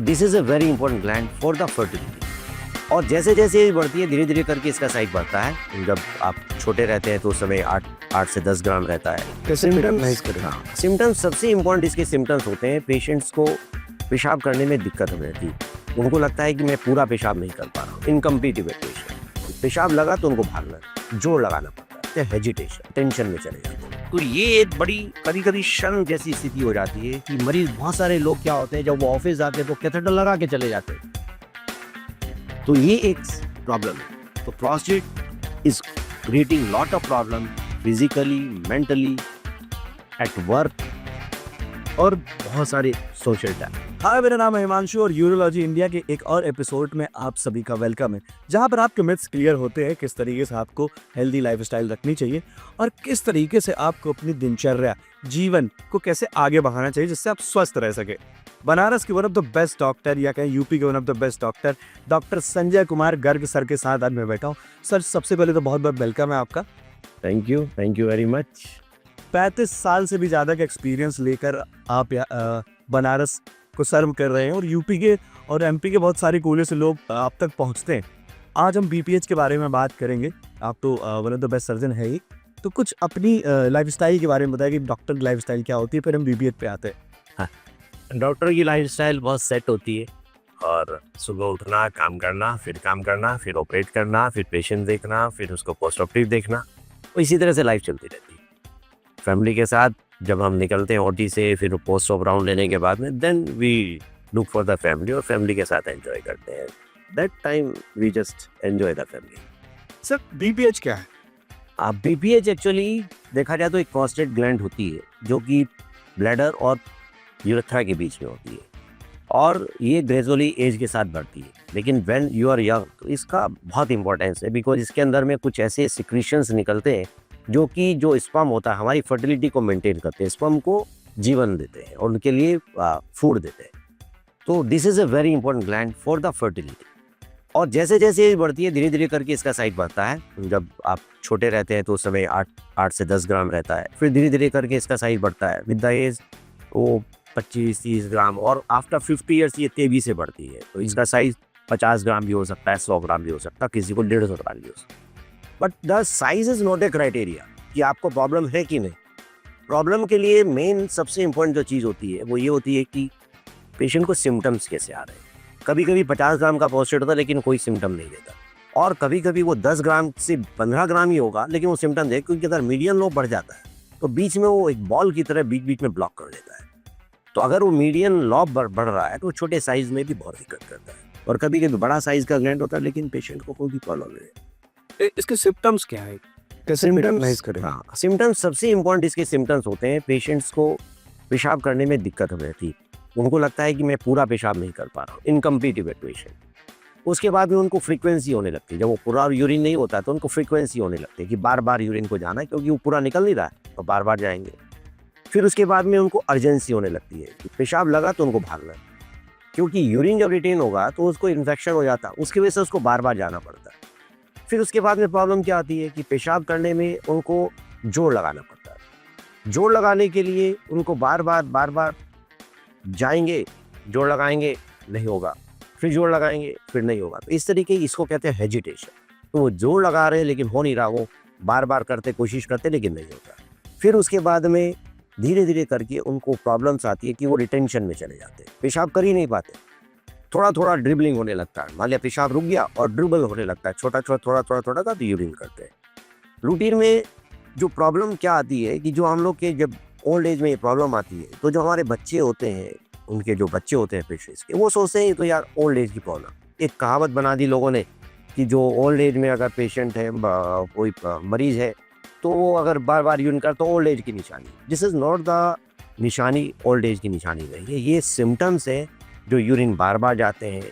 This is a very important gland for the fertility. और जैसे जैसे एज बढ़ती है धीरे धीरे करके इसका साइज बढ़ता है। जब आप छोटे रहते हैं तो उस समय 8 से 10 ग्राम रहता है। कैसे recognize करें? हाँ, सिम्टम्स सबसे इम्पोर्टेंट इसके सिम्टम्स होते हैं। पेशेंट्स को पेशाब करने में दिक्कत हो रहती है। उनको लगता है कि मैं पूरा पेशाब नहीं कर पा रहा हूँ। इनकम्प्लीट इवैक्यूएशन, पेशाब लगा तो उनको भागना, जोर लगाना पड़ता है, हेजिटेशन, टेंशन में चले जाते हैं। तो ये एक बड़ी कभी कभी शर्म जैसी स्थिति हो जाती है कि मरीज, बहुत सारे लोग क्या होते हैं जब वो ऑफिस जाते हैं तो कैथेटर लगा के चले जाते हैं। तो ये एक प्रॉब्लम है। तो prostate is creating lot of problem physically, mentally, at work और बहुत सारे सोशल टाइम। हाय, मेरा नाम है हिमांशु और यूरोलॉजी इंडिया के एक और एपिसोड में आप सभी का वेलकम है, जहां पर आपके मिथ्स क्लियर होते हैं किस तरीके से आपको हेल्दी लाइफस्टाइल रखनी चाहिए और किस तरीके से आपको अपनी दिनचर्या, जीवन को कैसे आगे बढ़ाना चाहिए जिससे आप स्वस्थ रह सके। बनारस के one of the best doctor या कहें यूपी के one of the best doctor doctor Sanjay Kumar Garg sir के साथ आज मैं बैठा हूँ। सर, सबसे पहले तो बहुत बहुत वेलकम है आपका। Thank you very much. 35 साल से भी ज़्यादा का एक्सपीरियंस लेकर आप बनारस को सर्व कर रहे हैं और यूपी के और एमपी के बहुत सारे कोने से लोग आप तक पहुंचते हैं। आज हम बीपीएच के बारे में बात करेंगे। आप तो one of the best surgeon है ही, तो कुछ अपनी लाइफस्टाइल के बारे में बताइए कि डॉक्टर की लाइफस्टाइल क्या होती है, फिर हम बीपीएच पे आते हैं। डॉक्टर की लाइफस्टाइल बहुत सेट होती है और सुबह उठना, काम करना, फिर ऑपरेट करना, फिर पेशेंट देखना, फिर उसको पोस्ट ऑपरेटिव देखना, तो इसी तरह से लाइफ चलती रहती है। फैमिली के साथ जब हम निकलते हैं ओटी से, फिर पोस्ट ऑफ राउंड लेने के बाद में then we look for the family और फैमिली के साथ एंजॉय करते हैं। That time we just enjoy the family. Sir, BPH क्या है? अब बीपीएच एक्चुअली देखा जाए तो एक प्रोस्टेट ग्लैंड होती है जो कि ब्लैडर और यूरेथ्रा के बीच में होती है और ये ग्रेजुअली एज के साथ बढ़ती है। लेकिन व्हेन यू आर यंग तो इसका बहुत इंपॉर्टेंस है, बिकॉज इसके अंदर में कुछ ऐसे सिक्रीशंस निकलते हैं जो कि जो स्पर्म होता है हमारी फर्टिलिटी को मेंटेन करते हैं, स्पर्म को जीवन देते हैं और उनके लिए फूड देते हैं। तो this is a very important gland for the fertility. और जैसे जैसे एज बढ़ती है धीरे धीरे करके इसका साइज बढ़ता है। जब आप छोटे रहते हैं तो उस समय 8 से 10 ग्राम रहता है। फिर धीरे धीरे करके इसका साइज बढ़ता है। विद द एज वो 25-30 ग्राम और आफ्टर 50 ईयर्स ये तेजी से बढ़ती है। तो इसका साइज 50 ग्राम भी हो सकता है, 100 ग्राम भी हो सकता है, किसी को 150 ग्राम भी हो सकता है। But the size is not a criteria कि आपको प्रॉब्लम है कि नहीं। प्रॉब्लम के लिए मेन सबसे इम्पोर्टेंट जो चीज़ होती है वो ये होती है कि पेशेंट को सिम्टम्स कैसे आ रहे हैं। कभी कभी 50 ग्राम का प्रोस्टेट होता है लेकिन कोई सिम्टम नहीं देता, और कभी कभी वो 10 ग्राम से 15 ग्राम ही होगा लेकिन वो सिम्टम दे, क्योंकि अगर मीडियन लोब बढ़ जाता है तो बीच में वो एक बॉल की तरह बीच बीच में ब्लॉक कर देता है। तो अगर वो मीडियन लॉब बढ़ रहा है तो वो छोटे साइज में भी बहुत दिक्कत करता है, और कभी कभी बड़ा साइज का ग्लैंड होता है लेकिन पेशेंट को कोई भी प्रॉब्लम नहीं। इसके सिम्टम्स क्या है, कैसे recognize करें? हाँ, सिम्टम्स सबसे इम्पोर्टेंट इसके सिम्टम्स होते हैं। पेशेंट्स को पेशाब करने में दिक्कत हो रहती है। उनको लगता है कि मैं पूरा पेशाब नहीं कर पा रहा हूँ, इनकम्प्लीट इवैक्यूएशन। उसके बाद में उनको फ्रीक्वेंसी होने लगती है। जब वो पूरा यूरिन नहीं होता तो उनको फ्रीक्वेंसी होने लगती है कि बार बार यूरिन को जाना है, क्योंकि वो पूरा निकल नहीं रहा है तो बार बार जाएंगे। फिर उसके बाद में उनको अर्जेंसी होने लगती है कि पेशाब लगा तो उनको भागना है, क्योंकि यूरिन जब रिटेन होगा तो उसको इन्फेक्शन हो जाता है, उसकी वजह से उसको बार बार जाना पड़ता है। फिर उसके बाद में प्रॉब्लम क्या आती है कि पेशाब करने में उनको जोर लगाना पड़ता है। जोर लगाने के लिए उनको बार बार जाएंगे, जोर लगाएंगे नहीं होगा, फिर जोर लगाएंगे फिर नहीं होगा। तो इस तरीके इसको कहते हैं हेजिटेशन। तो वो जोर लगा रहे हैं लेकिन हो नहीं रहा, वो बार बार करते, कोशिश करते लेकिन नहीं होता। फिर उसके बाद में धीरे धीरे करके उनको प्रॉब्लम्स आती है कि वो रिटेंशन में चले जाते हैं, पेशाब कर ही नहीं पाते। थोड़ा थोड़ा ड्रिबलिंग होने लगता है, मान लिया पेशाब रुक गया और ड्रिबल होने लगता है, छोटा थोड़ा तो यूरिन करते हैं। रूटीन में जो प्रॉब्लम क्या आती है कि जो हम लोग के जब ओल्ड एज में ये प्रॉब्लम आती है तो जो हमारे बच्चे होते हैं, उनके जो बच्चे होते हैं पेशेंट्स के, वो सोचते हैं तो यार ओल्ड एज की प्रॉब्लम। एक कहावत बना दी लोगों ने कि जो ओल्ड एज में अगर पेशेंट है, कोई मरीज है, तो वो अगर बार बार यूरिन करता तो ओल्ड एज की निशानी। दिस इज़ नॉट द निशानी, ओल्ड एज की निशानी नहीं है। ये सिम्टम्स है जो यूरिन बार बार जाते हैं,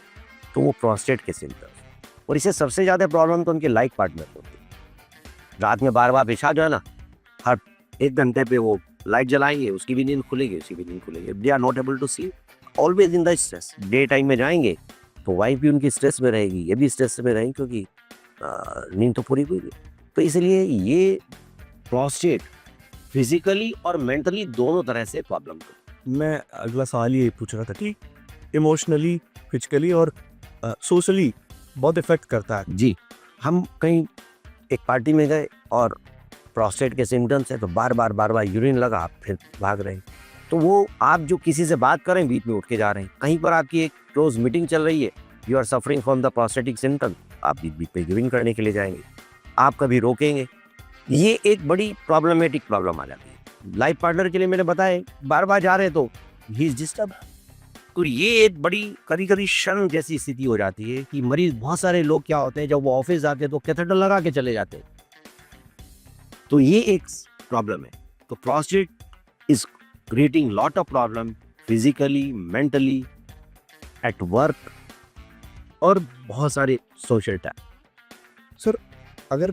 तो वो प्रोस्टेट के सिम्टम्स। और इससे सबसे ज़्यादा प्रॉब्लम तो उनके लाइफ पार्टनर को होती है। रात में बार बार पेशाब जो है ना, हर 1 घंटे पे वो लाइट जलाएंगे, उसकी भी नींद खुलेगी, उसकी भी नींद खुलेगी। They are not able to sleep, always in the stress. Day time में जाएंगे तो वाइफ भी उनकी स्ट्रेस में रहेगी, ये भी स्ट्रेस में रहेंगी, क्योंकि नींद तो पूरी हुई। तो इसलिए ये प्रोस्टेट फिजिकली और मेंटली दोनों तरह से प्रॉब्लम। मैं अगला सवाल ये पूछ रहा था कि इमोशनली, फिजिकली और सोशली बहुत इफेक्ट करता है। जी, हम कहीं एक पार्टी में गए और प्रोस्टेट के सिम्टम्स हैं तो बार-बार यूरिन लगा, आप फिर भाग रहे हैं। तो वो आप जो किसी से बात कर रहे हैं, बीच में उठ के जा रहे हैं। कहीं पर आपकी एक क्लोज़ मीटिंग चल रही है, you are suffering from the prostatic symptom, आप बीच-बीच में यूरिन करने के लिए जाएँगे। आप कभी रोकेंगे, ये एक बड़ी प्रॉब्लमेटिक प्रॉब्लम आ जाती है। लाइफ पार्टनर के लिए मैंने बताया, बार-बार जा रहे हैं तो ही इज़ डिस्टर्ब। तो ये एक बड़ी कभी-कभी शर्म जैसी स्थिति हो जाती है कि मरीज, बहुत सारे लोग क्या होते हैं, जब वो ऑफिस जाते हैं तो कैथेटर लगा के चले जाते हैं। तो ये एक प्रॉब्लम है। तो prostate is creating lot of problem physically, mentally, at work और बहुत सारे सोशल टाइम। सर, अगर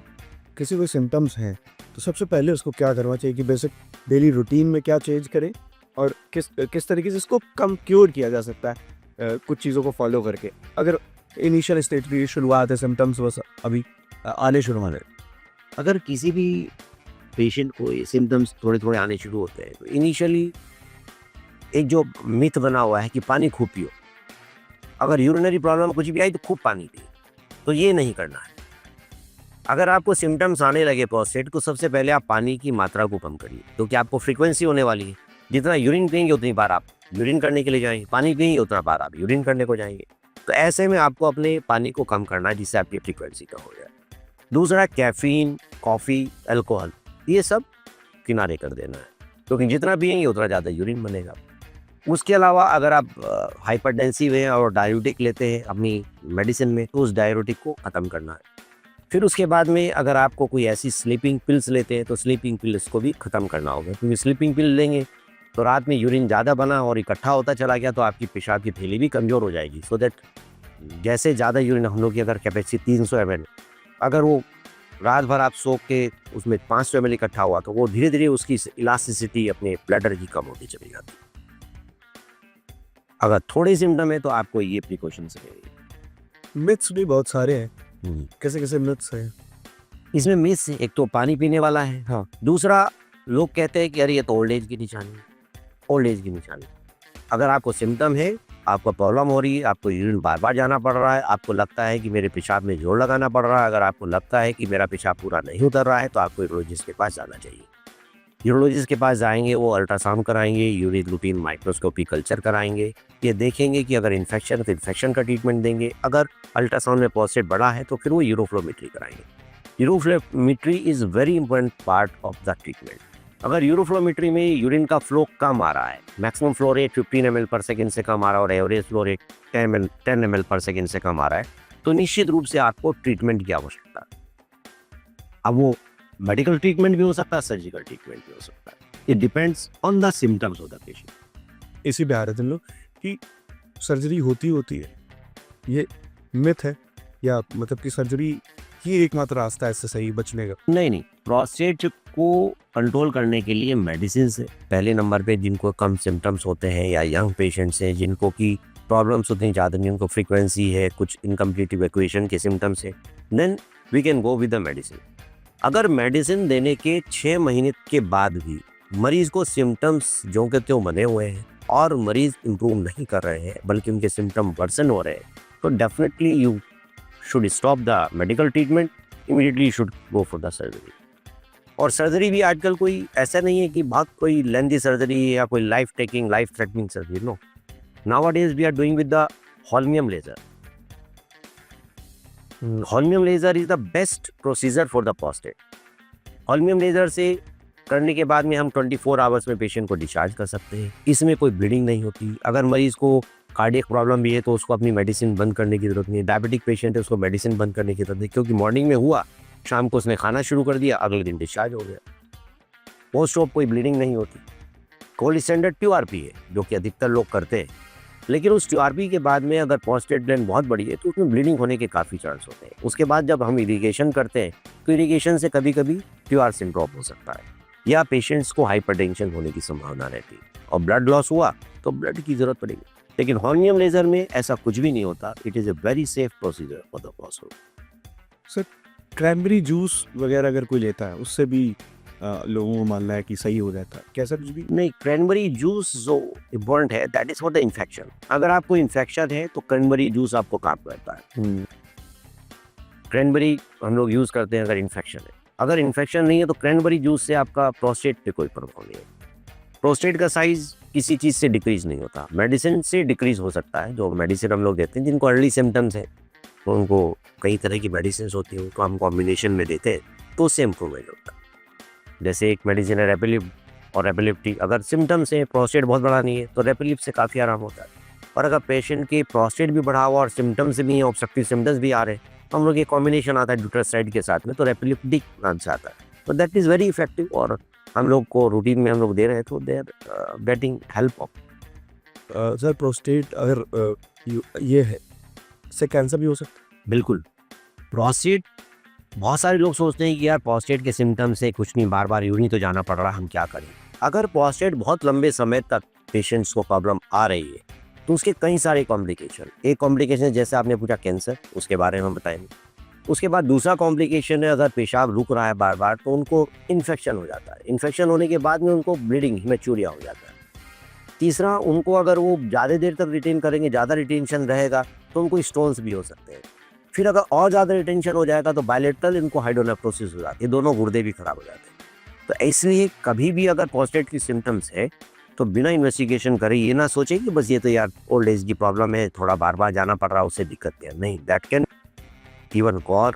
किसी को सिम्टम्स हैं तो सबसे पहले उसको क्या करना चाहिए कि बेसिक डेली रूटीन में क्या चेंज करें और किस तरीके से इसको कम क्योर किया जा सकता है कुछ चीज़ों को फॉलो करके, अगर इनिशियल स्टेज की शुरुआत है, सिम्टम्स बस अभी आने शुरू हो रहे हैं। अगर किसी भी पेशेंट को ये सिम्टम्स थोड़े-थोड़े आने शुरू होते हैं तो इनिशियली एक जो मिथ बना हुआ है कि पानी खूब पियो। अगर यूरिनरी प्रॉब्लम कुछ भी आई तो खूब पानी पिए, तो ये नहीं करना है। अगर आपको सिम्टम्स आने लगे प्रोस्टेट को, सबसे पहले आप पानी की मात्रा को कम करिए, क्योंकि आपको फ्रीक्वेंसी होने वाली है। जितना यूरिन पिएंगे उतनी बार आप यूरिन करने के लिए जाएंगे, पानी पिएंगे उतना बार आप यूरिन करने को जाएंगे। तो ऐसे में आपको अपने पानी को कम करना है, जिससे आपकी फ्रीक्वेंसी कम हो जाए। दूसरा, कैफीन, कॉफ़ी, अल्कोहल, ये सब किनारे कर देना है, क्योंकि जितना पिएंगे उतना ज़्यादा यूरिन बनेगा। उसके अलावा अगर आप हाइपरटेंसिव हैं और डाययूरेटिक लेते हैं अपनी मेडिसिन में, तो उस डाययूरेटिक को ख़त्म करना है। फिर उसके बाद में अगर आपको कोई ऐसी स्लीपिंग पिल्स लेते हैं तो स्लीपिंग पिल्स को भी ख़त्म करना होगा, क्योंकि स्लीपिंग पिल लेंगे तो रात में यूरिन ज़्यादा बना और इकट्ठा होता चला गया तो आपकी पेशाब की थैली भी कमज़ोर हो जाएगी। सो दैट जैसे ज़्यादा यूरिन, हम लोग की अगर कैपेसिटी 300 ml, अगर वो रात भर आप सो के उसमें 500 ml इकट्ठा हुआ तो वो धीरे धीरे उसकी इलास्टिसिटी अपने ब्लैडर की कम होती चली जाती है। अगर थोड़े सिम्टम है तो आपको ये प्रिकॉशंस रहेगी। मिथ्स भी बहुत सारे हैं, कैसे मिथ्स हैं? इसमें मिस एक तो पानी पीने वाला है। हाँ, दूसरा, लोग कहते हैं कि अरे ये तो ओल्ड एज की निशानी है। ओल्ड एज की निशानी, अगर आपको सिम्टम है, आपको प्रॉब्लम हो रही है, आपको यूरिन बार बार जाना पड़ रहा है, आपको लगता है कि मेरे पेशाब में जोर लगाना पड़ रहा है, अगर आपको लगता है कि मेरा पेशाब पूरा नहीं उतर रहा है, तो आपको यूरोलॉजिस्ट के पास जाना चाहिए। यूरोलॉजिस्ट के पास जाएंगे, वो अल्ट्रासाउंड कराएंगे, यूरिन रूटीन माइक्रोस्कोपी कल्चर कराएंगे, ये देखेंगे कि अगर इन्फेक्शन है तो इन्फेक्शन का ट्रीटमेंट देंगे। अगर अल्ट्रासाउंड में प्रोस्टेट बड़ा है तो फिर वो यूरोफ्लोमेट्री कराएंगे। Uroflowmetry is very important part of the treatment. अगर यूरोफ्लोमेट्री में यूरिन का फ्लो कम आ रहा है, मैक्सिमम फ्लो रेट 15 ml पर सेकेंड से कम आ रहा है और एवरेज फ्लो रेट 10 ml पर सेकेंड से कम आ रहा है, तो निश्चित रूप से आपको ट्रीटमेंट की आवश्यकता है। अब वो मेडिकल ट्रीटमेंट भी हो सकता है, सर्जिकल ट्रीटमेंट भी हो सकता है। It depends on the symptoms of the patient. इसी पे आ रहे थे हम लोग कि सर्जरी होती है, ये मिथ है या मतलब कि सर्जरी ही एकमात्र रास्ता है इससे सही बचने का? नहीं, प्रोस्टेट को कंट्रोल करने के लिए मेडिसिन से पहले नंबर पे, जिनको कम सिम्टम्स होते हैं या यंग पेशेंट्स हैं जिनको की प्रॉब्लम्स उतनी ज़्यादा नहीं, उनको फ्रीक्वेंसी है, कुछ इनकम्प्लीट इवैक्यूएशन के सिम्टम्स है, then we can go with the medicine. अगर मेडिसिन देने के 6 महीने के बाद भी मरीज को सिम्टम्स जो के त्यों बने हुए हैं और मरीज इम्प्रूव नहीं कर रहे हैं बल्कि उनके सिम्टम वर्सन हो रहे हैं, तो definitely you should stop the medical treatment, immediately you should go for the surgery. और सर्जरी भी आजकल कोई ऐसा नहीं है कि बहुत कोई लेंथी सर्जरी या कोई life threatening surgery. No, nowadays we are doing with the holmium laser. Holmium laser is the best procedure for the prostate. Holmium laser से करने के बाद में हम 24 आवर्स में पेशेंट को डिस्चार्ज कर सकते हैं। इसमें कोई ब्लीडिंग नहीं होती। अगर मरीज को कार्डियक प्रॉब्लम भी है तो उसको अपनी मेडिसिन बंद करने की जरूरत नहीं है। डायबिटिक पेशेंट है, उसको मेडिसिन बंद करने की जरूरत नहीं, क्योंकि मॉर्निंग में हुआ, शाम को उसने खाना शुरू कर दिया, अगले दिन डिस्चार्ज हो गया। पोस्ट ऑप कोई ब्लीडिंग नहीं होती। गोल्ड स्टैंडर्ड ट्यूआरपी है जो कि अधिकतर लोग करते हैं, लेकिन उस ट्यूआरपी के बाद में अगर प्रोस्टेट ग्लैंड बहुत बड़ी है तो उसमें ब्लीडिंग होने के काफ़ी चांस होते हैं। उसके बाद जब हम इरिगेशन करते हैं तो इरिगेशन से कभी कभी ट्यूआर सिंड्रोम हो सकता है या पेशेंट्स को हाइपरटेंशन होने की संभावना रहती है और ब्लड लॉस हुआ तो ब्लड की जरूरत पड़ेगी। लेकिन होल्मियम लेजर में ऐसा कुछ भी नहीं होता। It is a very safe procedure for the prostate. Sir, cranberry juice वगैरह अगर कोई लेता है उससे भी लोगों को मानना है कि सही हो जाता है, कैसा कुछ भी? नहीं, क्रैनबेरी जूस जो इम्पोर्टेंट है that is for the infection. अगर आपको इन्फेक्शन है तो क्रैनबेरी जूस आपको काम करता है। क्रैनबेरी हम लोग यूज़ करते हैं अगर इन्फेक्शन है। अगर इन्फेक्शन नहीं है तो क्रैनबेरी जूस से आपका प्रोस्टेट पे कोई प्रभाव नहीं है। प्रोस्टेट का साइज किसी चीज़ से डिक्रीज नहीं होता, मेडिसिन से डिक्रीज हो सकता है। जो मेडिसिन हम लोग देते हैं जिनको अर्ली सिम्टम्स है तो उनको कई तरह की मेडिसिन होती हैं, उनको हम कॉम्बिनेशन में देते हैं तो उससे इम्प्रूवमेंट होता है। जैसे एक मेडिसिन है रेपेलिप और रेपेलिप्टी, अगर सिम्टम्स है प्रोस्टेट बहुत बड़ा नहीं है तो रेपेलिप से काफ़ी आराम होता है। और अगर पेशेंट की प्रोस्टेट भी बढ़ा हुआ और सिम्टम्स भी हैं, ऑब्स्ट्रक्टिव सिम्टम्स भी आ रहे हैं, तो हम लोग ये कॉम्बिनेशन आता है ड्यूट्रासाइड के साथ में, तो रेपेलिप्टिक नाम से आता है। तो दैट इज़ वेरी इफेक्टिव और हम लोग को रूटीन में हम लोग दे रहे हैं तो they are getting help of. Sir prostate अगर ये है इससे कैंसर भी हो सकता है? बिल्कुल। प्रोस्टेट, बहुत सारे लोग सोचते हैं कि यार प्रोस्टेट के सिम्टम्स से कुछ नहीं, बार बार यूं ही तो जाना पड़ रहा है, हम क्या करें। अगर प्रोस्टेट बहुत लंबे समय तक पेशेंट्स को प्रॉब्लम आ रही है तो उसके कई सारे कॉम्प्लिकेशन, एक कॉम्प्लिकेशन जैसे आपने पूछा कैंसर, उसके बारे में हम बताएंगे। उसके बाद दूसरा कॉम्प्लिकेशन है अगर पेशाब रुक रहा है बार बार तो उनको इन्फेक्शन हो जाता है। इन्फेक्शन होने के बाद में उनको ब्लीडिंग, हिमेचूरिया हो जाता है। तीसरा, उनको अगर वो ज़्यादा देर तक रिटेन करेंगे, ज़्यादा रिटेंशन रहेगा तो उनको स्टोन्स भी हो सकते हैं। फिर अगर और ज़्यादा रिटेंशन हो जाएगा तो बायलेटरल इनको हाइड्रोनेफ्रोसिस हो जाती है, दोनों गुर्दे भी खराब हो जाते हैं। तो इसलिए कभी भी अगर प्रोस्टेट की सिम्टम्स है तो बिना इन्वेस्टिगेशन करे ये ना सोचें कि बस ये तो यार ओल्ड एज की प्रॉब्लम है, थोड़ा बार बार जाना पड़ रहा है, उससे दिक्कत नहीं। That can even cause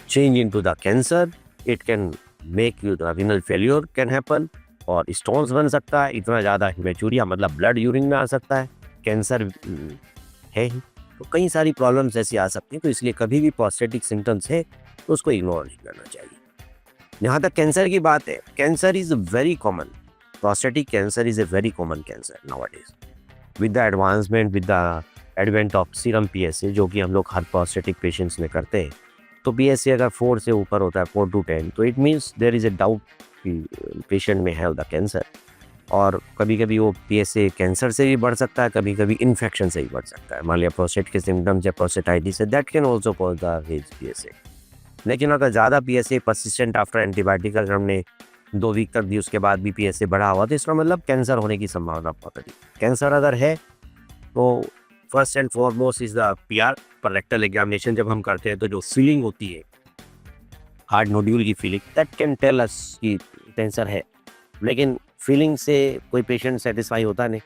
change into the cancer. It can make you the renal failure can happen और स्टोन्स बन सकता है। इतना ज़्यादा हिमेचूरिया मतलब ब्लड यूरिन में आ सकता है, कैंसर है ही, तो कई सारी प्रॉब्लम्स ऐसी आ सकती हैं। तो इसलिए कभी भी प्रोस्टेटिक सिम्टम्स है तो उसको इग्नोर नहीं करना चाहिए। जहाँ तक कैंसर की बात है, cancer is very common, prostatic cancer is a very common cancer nowadays with the advancement, with the advent of serum PSA जो कि हम लोग हर प्रोस्टेटिक पेशेंट्स में करते हैं। तो PSA अगर 4 से ऊपर होता है, 4 to 10, तो it means there is a doubt कि पेशेंट में हैव द कैंसर। और कभी कभी वो PSA कैंसर से भी बढ़ सकता है, कभी कभी इन्फेक्शन से भी बढ़ सकता है। मान लिया प्रोस्टेट के सिम्टम्स या प्रोस्टेटाइटिस है, that can also cause the raise PSA। लेकिन अगर ज़्यादा PSA परसिस्टेंट आफ्टर एंटीबायोटिक अगर हमने 2 वीक तक दी उसके बाद भी PSA बढ़ा हुआ तो इसका मतलब कैंसर होने की संभावना बहुत अधिक। कैंसर अगर है तो first and foremost is the PR पर रेक्टल एग्जामिनेशन जब हम करते हैं तो जो फीलिंग होती है हार्ड नोड्यूल की feeling, that can tell us कि कैंसर है। लेकिन फीलिंग से कोई पेशेंट सेटिस्फाई होता नहीं,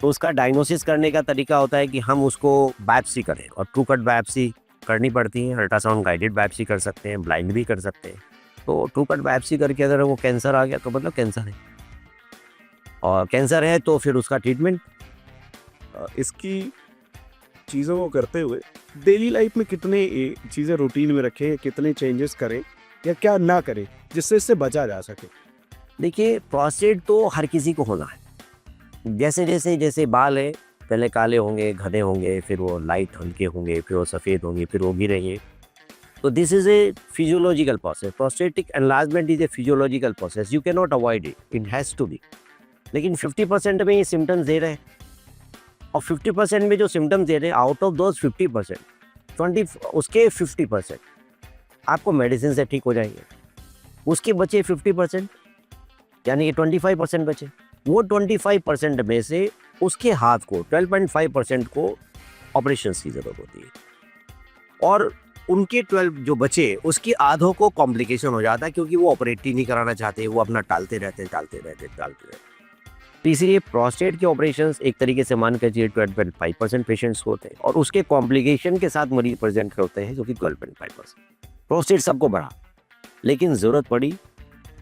तो उसका डायग्नोसिस करने का तरीका होता है कि हम उसको बायोप्सी करें, और ट्रू कट बायोप्सी करनी पड़ती है। अल्ट्रासाउंड गाइडेड बायोप्सी कर सकते हैं, ब्लाइंड भी कर सकते हैं। तो ट्रू कट बायोप्सी करके अगर वो कैंसर आ गया तो मतलब कैंसर है, और कैंसर है तो फिर उसका ट्रीटमेंट। इसकी चीज़ों को करते हुए डेली लाइफ में कितने चीज़ें रूटीन में रखें, कितने चेंजेस करें या क्या ना करें जिससे इससे बचा जा सके? देखिए, प्रोस्टेट तो हर किसी को होना है। जैसे बाल है, पहले काले होंगे, घने होंगे, फिर वो लाइट हल्के होंगे, फिर वो सफ़ेद होंगे, फिर वो गिरेंगे। तो this is a physiological process. Prostatic enlargement is a physiological process, you can not avoid it, it has to be. लेकिन 50% में ये सिम्टम्स दे रहे हैं, और 50% में जो सिम्टम्स दे रहे हैं, आउट ऑफ दोज 50%, उसके 50% आपको मेडिसिन से ठीक हो जाएंगे। उसके बचे 50%, यानी कि 25% बचे। वो 25% में से उसके हाथ को 12.5% को ऑपरेशन की ज़रूरत होती है, और उनके 12 जो बचे उसकी आधों को कॉम्प्लिकेशन हो जाता है, क्योंकि वो ऑपरेट ही नहीं कराना चाहते, वो अपना टालते रहते। तो इसीलिए प्रोस्टेट के ऑपरेशंस एक तरीके से मान कर चलिए 12.5% पेशेंट्स होते हैं, और उसके कॉम्प्लिकेशन के साथ मरीज प्रेजेंट करते हैं जो कि 12.5%। प्रोस्टेट सबको बढ़ा, लेकिन ज़रूरत पड़ी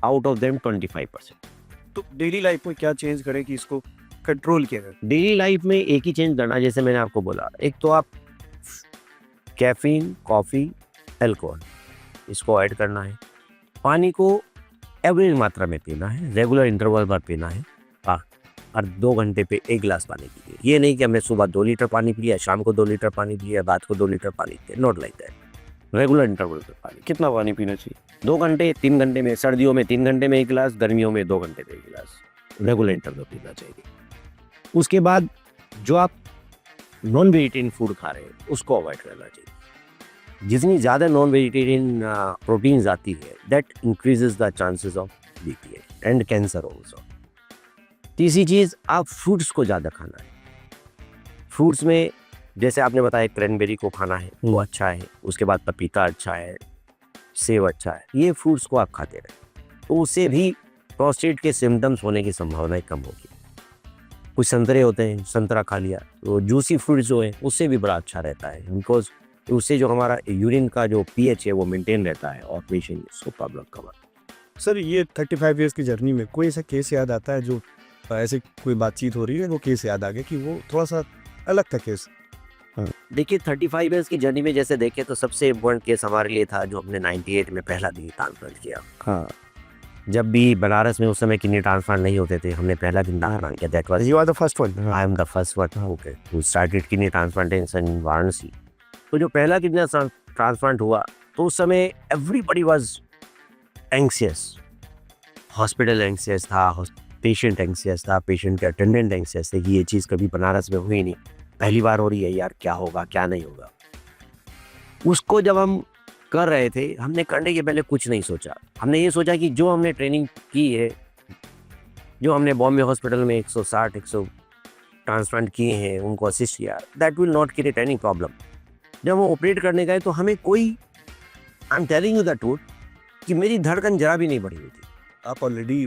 आउट ऑफ देम 25%। तो डेली लाइफ में क्या चेंज करें कि इसको कंट्रोल किया जाए? डेली लाइफ में एक ही चेंज करना, जैसे मैंने आपको बोला, एक तो आप कैफीन, कॉफ़ी, अल्कोहल इसको ऐड करना है। पानी को एवरेज मात्रा में पीना है, रेगुलर इंटरवल पर पीना है। और 2 घंटे पे 1 गिलास पानी पीजिए। ये नहीं कि हमने सुबह 2 लीटर पानी पिया, शाम को 2 लीटर पानी पिया, रात को 2 लीटर पानी पिया, not like that. Regular interval पे पानी। कितना पानी पीना चाहिए? 2 घंटे, 3 घंटे में, सर्दियों में 3 घंटे में 1 गिलास, गर्मियों में 2 घंटे में 1 गिलास, रेगुलर इंटरवल पीना चाहिए। उसके बाद जो आप नॉन वेजिटेरियन फूड खा रहे हैं उसको अवॉइड करना चाहिए। जितनी ज़्यादा नॉन वेजिटेरियन प्रोटीन्स आती है that increases the chances of BP and cancer also. तीसरी चीज़, आप फ्रूट्स को ज़्यादा खाना है। फ्रूट्स में जैसे आपने बताया क्रैनबेरी को खाना है, वो अच्छा है। उसके बाद पपीता अच्छा है, सेब अच्छा है। ये फ्रूट्स को आप खाते रहें तो उससे भी प्रोस्टेट के सिम्टम्स होने की संभावना कम होगी। कुछ संतरे होते हैं, संतरा खा लिया तो जूसी फ्रूट जो है उससे भी बड़ा अच्छा रहता है, बिकॉज उससे जो हमारा यूरिन का जो पीएच है वो मेंटेन रहता है और पेशेंट इसको प्रॉब्लम कम आता है। सर ये 35 इयर्स की जर्नी में कोई ऐसा केस याद आता है जो ऐसे कोई बातचीत हो रही है वो केस याद आ गया कि वो थोड़ा सा अलग था केस? देखिए 35 इयर्स की जर्नी में जैसे देखें तो सबसे इम्पोर्टेंट केस हमारे लिए था जो हमने 98 में पहला किडनी ट्रांसप्लांट किया। हाँ, जब भी बनारस में उस समय किडनी ट्रांसप्लांट नहीं होते थे, हमने पहला किडनी ट्रांसप्लांट किया। That was you are the first one. I am the first one okay who started kidney transplantation in Varanasi. तो जो पहला किडनी ट्रांसप्लांट हुआ तो उस समय everybody was anxious, hospital anxious था, पेशेंट एंग्शियस था, पेशेंट के अटेंडेंट एंग्शियस थे कि ये चीज़ कभी बनारस में हुई नहीं, पहली बार हो रही है यार, क्या होगा क्या नहीं होगा। उसको जब हम कर रहे थे, हमने करने के पहले कुछ नहीं सोचा। हमने ये सोचा कि जो हमने ट्रेनिंग की है, जो हमने बॉम्बे हॉस्पिटल में 160-100 ट्रांसप्लांट किए हैं, उनको असिस्ट किया, that will not create any problem. जब वो ऑपरेट करने गए तो हमें कोई, I am telling you the truth, कि मेरी धड़कन जरा भी नहीं बढ़ी हुई थी। आप ऑलरेडी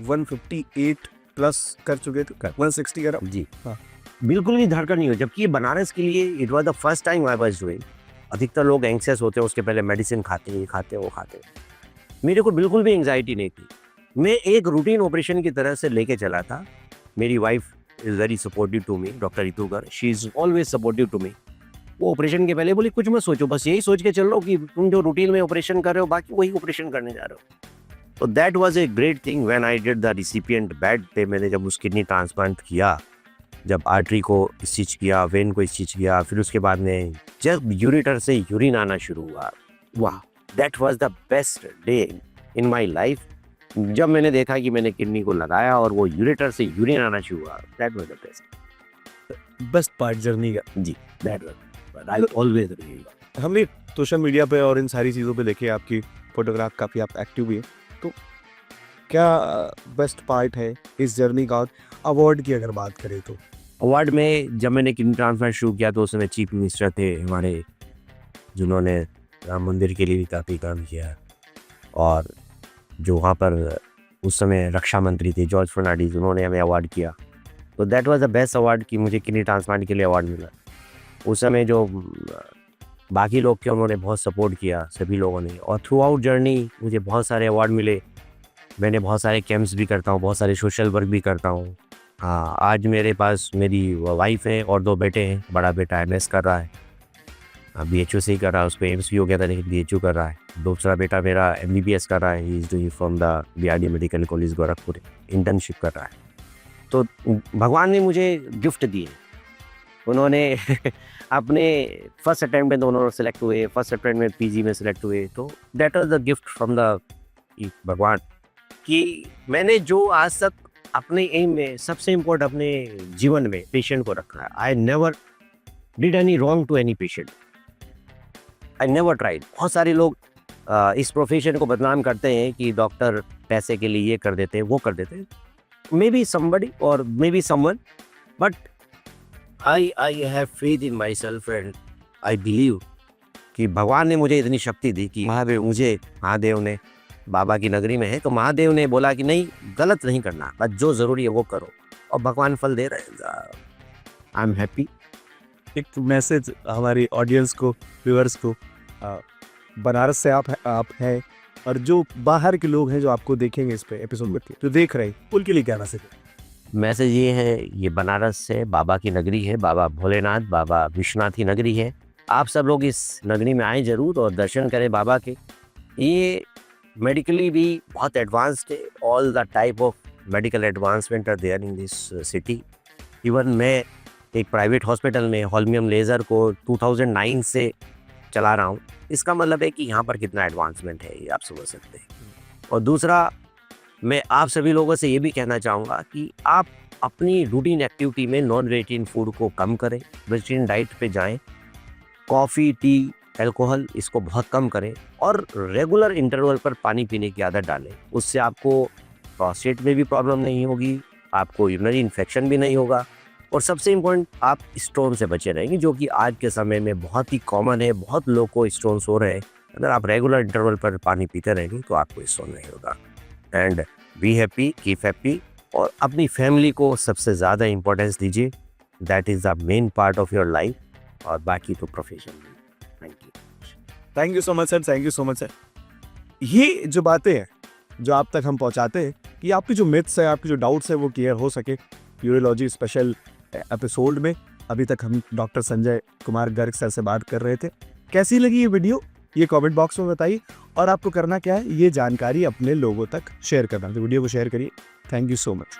158 प्लस कर चुके थे, 160 कर जी हाँ। बिल्कुल भी धड़कन नहीं हुई, जबकि ये बनारस के लिए it was the first time I was doing. अधिकतर लोग एंग्शियस होते हैं, उसके पहले मेडिसिन खाते हैं, ये खाते हैं, वो खाते हैं। मेरे को बिल्कुल भी एंग्जाइटी नहीं थी। मैं एक रूटीन ऑपरेशन की तरह से लेके चला था। मेरी wife is very supportive to me, doctor रितुगर, she is always supportive to me. वो ऑपरेशन के पहले बोली कुछ मत सोचो, बस यही सोच के चल लो कि तुम जो रूटीन में ऑपरेशन कर रहे हो बाकी वही ऑपरेशन करने जा रहे हो। तो that was a great thing when I did the recipient bed पे। मैंने जब उस किडनी ट्रांसप्लांट किया, जब आर्टरी को स्टिच किया, वेन को स्टिच किया, फिर उसके बाद में जब यूरेटर से यूरिन आना शुरू हुआ, वाह, that was the best day in my life. जब मैंने देखा कि मैंने किडनी को लगाया और वो यूरेटर से यूरिन आना शुरू हुआ, that was the best part journey का। जी, that was I always remember. हमने सोशल मीडिया पे और इन सारी चीज़ों पे देखे आपकी फोटोग्राफ, काफ़ी आप एक्टिव भी हैं, तो क्या बेस्ट पार्ट है इस जर्नी का? अवार्ड की अगर बात करें तो अवार्ड में जब मैंने किडनी ट्रांसप्लांट शुरू किया तो उस समय चीफ मिनिस्टर थे हमारे, जिन्होंने राम मंदिर के लिए भी काफ़ी काम किया, और जो वहाँ पर उस समय रक्षा मंत्री थे जॉर्ज फर्नांडिस, उन्होंने हमें अवार्ड किया। तो that was the best award कि मुझे किडनी ट्रांसप्लांट के लिए अवार्ड मिला। उस समय जो बाकी लोग थे उन्होंने बहुत सपोर्ट किया, सभी लोगों ने, और थ्रू आउट जर्नी मुझे बहुत सारे अवार्ड मिले। मैंने बहुत सारे कैंप्स भी करता हूँ, बहुत सारे सोशल वर्क भी करता हूँ। हाँ, आज मेरे पास मेरी वाइफ है और 2 बेटे हैं। बड़ा बेटा MS कर रहा है, BHU से ही कर रहा है, उसको एम्स भी हो गया था लेकिन BHU कर रहा है। दूसरा बेटा मेरा MBBS कर रहा है, he is doing from the BRD medical college Gorakhpur, internship कर रहा है। तो भगवान ने मुझे गिफ्ट दिए। उन्होंने अपने फर्स्ट अटेम्प्ट में दोनों सेलेक्ट हुए, फर्स्ट अटेम्प्ट में PG में सेलेक्ट हुए। तो that was the gift from the भगवान कि मैंने जो आज तक अपने एम में सबसे इम्पोर्टेंट अपने जीवन में पेशेंट को रखा है। I never did any wrong to any patient, I never tried. बहुत सारे लोग इस प्रोफेशन को बदनाम करते हैं कि डॉक्टर पैसे के लिए ये कर देते हैं, वो कर देते हैं। मे बी समबडी और may be someone, but I have faith in my self and I believe कि भगवान ने मुझे इतनी शक्ति दी कि महादेव ने बाबा की नगरी में है तो महादेव ने बोला कि नहीं, गलत नहीं करना, बस जो ज़रूरी है वो करो, और भगवान फल दे रहे हैं। I am happy. एक मैसेज हमारी ऑडियंस को, व्यूअर्स को, बनारस से आप हैं और जो बाहर के लोग हैं जो आपको देखेंगे इस पे एपिसोड में, जो देख रहे हैं, उनके लिए क्या मैसेज है? मैसेज ये है, ये बनारस से बाबा की नगरी है, बाबा भोलेनाथ, बाबा विश्वनाथ की नगरी है। आप सब लोग इस नगरी में आए ज़रूर और दर्शन करें बाबा के। ये मेडिकली भी बहुत एडवांस्ड है। All the type of medical advancement are there in this city. Even मैं एक प्राइवेट हॉस्पिटल में होल्मियम लेज़र को 2009 से चला रहा हूँ। इसका मतलब है कि यहाँ पर कितना एडवांसमेंट है, ये आप समझ सकते हैं। और दूसरा, मैं आप सभी लोगों से ये भी कहना चाहूँगा कि आप अपनी रूटीन एक्टिविटी में नॉन वेजिटेरियन फूड को कम करें, वेजिटेरियन डाइट पे जाएं। कॉफ़ी, टी अल्कोहल इसको बहुत कम करें और रेगुलर इंटरवल पर पानी पीने की आदत डालें। उससे आपको प्रोस्टेट में भी प्रॉब्लम नहीं होगी, आपको यूरिनरी इन्फेक्शन भी नहीं होगा और सबसे इम्पोर्टेंट आप स्टोन से बचे रहेंगे, जो कि आज के समय में बहुत ही कॉमन है। बहुत लोग को स्टोन्स हो रहे हैं। अगर आप रेगुलर इंटरवल पर पानी पीते रहेंगे तो आपको स्टोन नहीं होगा। And be happy, keep happy और अपनी फैमिली को सबसे ज़्यादा इंपॉर्टेंस दीजिए। That is the main part of your life और बाकी तो profession. Thank you. Thank you so much sir, thank you so much sir. ये जो बातें हैं जो आप तक हम पहुंचाते हैं कि आपकी जो मिथ्स है, आपकी जो डाउट्स है वो क्लियर हो सके, यूरोलॉजी स्पेशल एपिसोड में अभी तक हम डॉक्टर संजय कुमार गर्ग सर से बात कर रहे थे। कैसी लगी ये वीडियो ये कमेंट बॉक्स में बताइए और आपको करना क्या है, ये जानकारी अपने लोगों तक शेयर करना। तो वीडियो को शेयर करिए। Thank you so much.